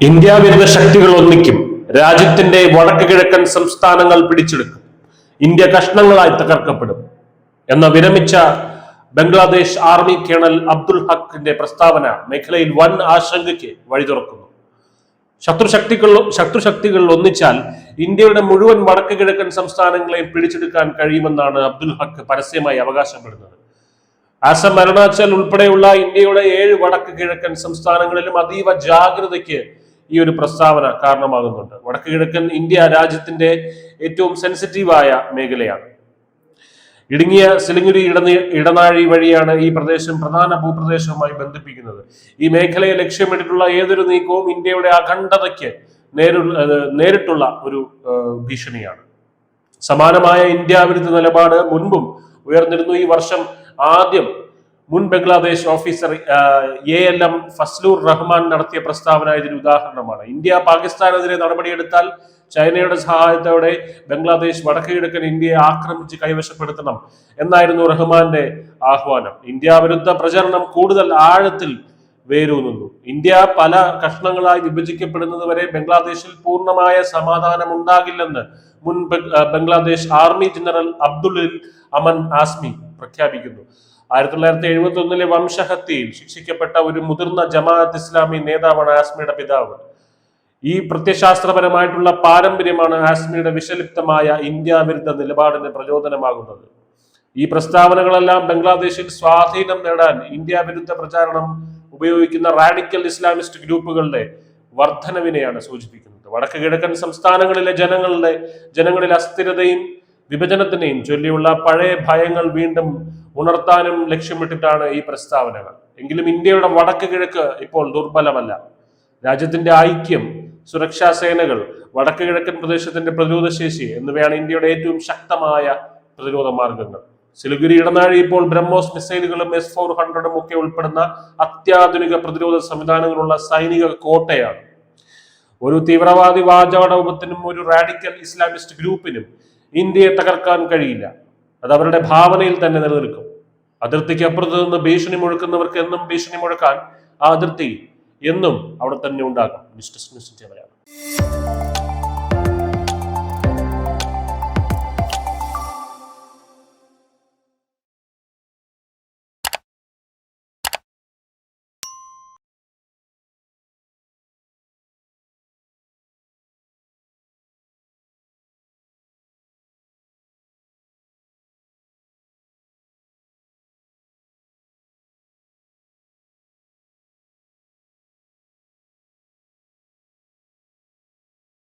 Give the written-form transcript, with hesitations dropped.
India വിരുദ്ധ ശക്തികൾ ഒന്നിക്കും, രാജ്യത്തിന്റെ വടക്ക് കിഴക്കൻ സംസ്ഥാനങ്ങൾ പിടിച്ചെടുക്കും, ഇന്ത്യ കഷ്ണങ്ങളായി തകർക്കപ്പെടും എന്ന വിരമിച്ച ബംഗ്ലാദേശ് ആർമി കേണൽ അബ്ദുൽ ഹക്കിന്റെ പ്രസ്താവന മേഖലയിൽ വൻ ആശങ്കയ്ക്ക് വഴി തുറക്കുന്നു. ശത്രുശക്തികൾ ഒന്നിച്ചാൽ ഇന്ത്യയുടെ മുഴുവൻ വടക്ക് കിഴക്കൻ സംസ്ഥാനങ്ങളെയും പിടിച്ചെടുക്കാൻ കഴിയുമെന്നാണ് അബ്ദുൽ ഹക്ക് പരസ്യമായി അവകാശപ്പെടുന്നത്. ആസം, അരുണാചൽ ഉൾപ്പെടെയുള്ള ഇന്ത്യയുടെ 7 വടക്ക് കിഴക്കൻ സംസ്ഥാനങ്ങളിലും അതീവ ജാഗ്രതയ്ക്ക് ഈ ഒരു പ്രസ്താവന കാരണമാകുന്നുണ്ട്. വടക്ക് കിഴക്കൻ ഇന്ത്യ രാജ്യത്തിന്റെ ഏറ്റവും സെൻസിറ്റീവായ മേഖലയാണ്. ഇടുങ്ങിയ സിലിഗുരി ഇടനാഴി വഴിയാണ് ഈ പ്രദേശം പ്രധാന ഭൂപ്രദേശവുമായി ബന്ധിപ്പിക്കുന്നത്. ഈ മേഖലയെ ലക്ഷ്യമിട്ടിട്ടുള്ള ഏതൊരു നീക്കവും ഇന്ത്യയുടെ അഖണ്ഡതയ്ക്ക് നേരിട്ടുള്ള ഒരു ഭീഷണിയാണ്. സമാനമായ ഇന്ത്യ വിരുദ്ധ നിലപാട് മുൻപും ഉയർന്നിരുന്നു. ഈ വർഷം ആദ്യം മുൻ ബംഗ്ലാദേശ് ഓഫീസർ ALM ഫസ്ലൂർ റഹ്മാൻ നടത്തിയ പ്രസ്താവന ഇതിന് ഉദാഹരണമാണ്. ഇന്ത്യ പാകിസ്ഥാനെതിരെ നടപടിയെടുത്താൽ ചൈനയുടെ സഹായത്തോടെ ബംഗ്ലാദേശ് വടക്ക് കിഴക്കൻ ഇന്ത്യയെ ആക്രമിച്ച് കൈവശപ്പെടുത്തണം എന്നായിരുന്നു റഹ്മാന്റെ ആഹ്വാനം. ഇന്ത്യ വിരുദ്ധ പ്രചരണം കൂടുതൽ ആഴത്തിൽ വേരൂന്നുന്നു. ഇന്ത്യ പല കഷ്ണങ്ങളായി വിഭജിക്കപ്പെടുന്നത് വരെ ബംഗ്ലാദേശിൽ പൂർണ്ണമായ സമാധാനം ഉണ്ടാകില്ലെന്ന് മുൻ Bangladesh army general Abdul Aman asked me പ്രഖ്യാപിക്കുന്നു. 1971 വംശഹത്യയിൽ ശിക്ഷിക്കപ്പെട്ട ഒരു മുതിർന്ന ജമാഅത്ത് ഇസ്ലാമി നേതാവാണ് ആസ്മിയുടെ പിതാവ്. ഈ പ്രത്യശാസ്ത്രപരമായിട്ടുള്ള പാരമ്പര്യമാണ് ആസ്മിയുടെ വിഷലിപ്തമായ ഇന്ത്യ വിരുദ്ധ നിലപാടിന് പ്രചോദനമാകുന്നത്. ഈ പ്രസ്താവനകളെല്ലാം ബംഗ്ലാദേശിൽ സ്വാധീനം നേടാൻ ഇന്ത്യ വിരുദ്ധ പ്രചാരണം ഉപയോഗിക്കുന്ന റാഡിക്കൽ ഇസ്ലാമിസ്റ്റ് ഗ്രൂപ്പുകളുടെ വർധനവിനെയാണ് സൂചിപ്പിക്കുന്നത്. വടക്ക് കിഴക്കൻ സംസ്ഥാനങ്ങളിലെ ജനങ്ങളിൽ അസ്ഥിരതയും വിഭജനത്തിനെയും ചൊല്ലിയുള്ള പഴയ ഭയങ്ങൾ വീണ്ടും ഉണർത്താനും ലക്ഷ്യമിട്ടിട്ടാണ് ഈ പ്രസ്താവനകൾ. എങ്കിലും ഇന്ത്യയുടെ വടക്ക് കിഴക്ക് ഇപ്പോൾ ദുർബലമല്ല. രാജ്യത്തിന്റെ ഐക്യം, സുരക്ഷാ സേനകൾ, വടക്ക് കിഴക്കൻ പ്രദേശത്തിന്റെ പ്രതിരോധ ശേഷി എന്നിവയാണ് ഇന്ത്യയുടെ ഏറ്റവും ശക്തമായ പ്രതിരോധ മാർഗങ്ങൾ. സിലിഗുരി ഇടനാഴി ഇപ്പോൾ ബ്രഹ്മോസ് മിസൈലുകളും S-400 ഒക്കെ ഉൾപ്പെടുന്ന അത്യാധുനിക പ്രതിരോധ സംവിധാനങ്ങളുള്ള സൈനിക കോട്ടയാണ്. ഒരു തീവ്രവാദി വാചാടോപത്തിനും ഒരു റാഡിക്കൽ ഇസ്ലാമിസ്റ്റ് ഗ്രൂപ്പിനും ഇന്ത്യയെ തകർക്കാൻ കഴിയില്ല. അത് അവരുടെ ഭാവനയിൽ തന്നെ നിലനിൽക്കും. അതിർത്തിക്ക് അപ്പുറത്ത് നിന്ന് ഭീഷണി മുഴക്കുന്നവർക്ക് എന്നും ഭീഷണി മുഴക്കാൻ ആ അതിർത്തി എന്നും അവിടെ തന്നെ ഉണ്ടാകും.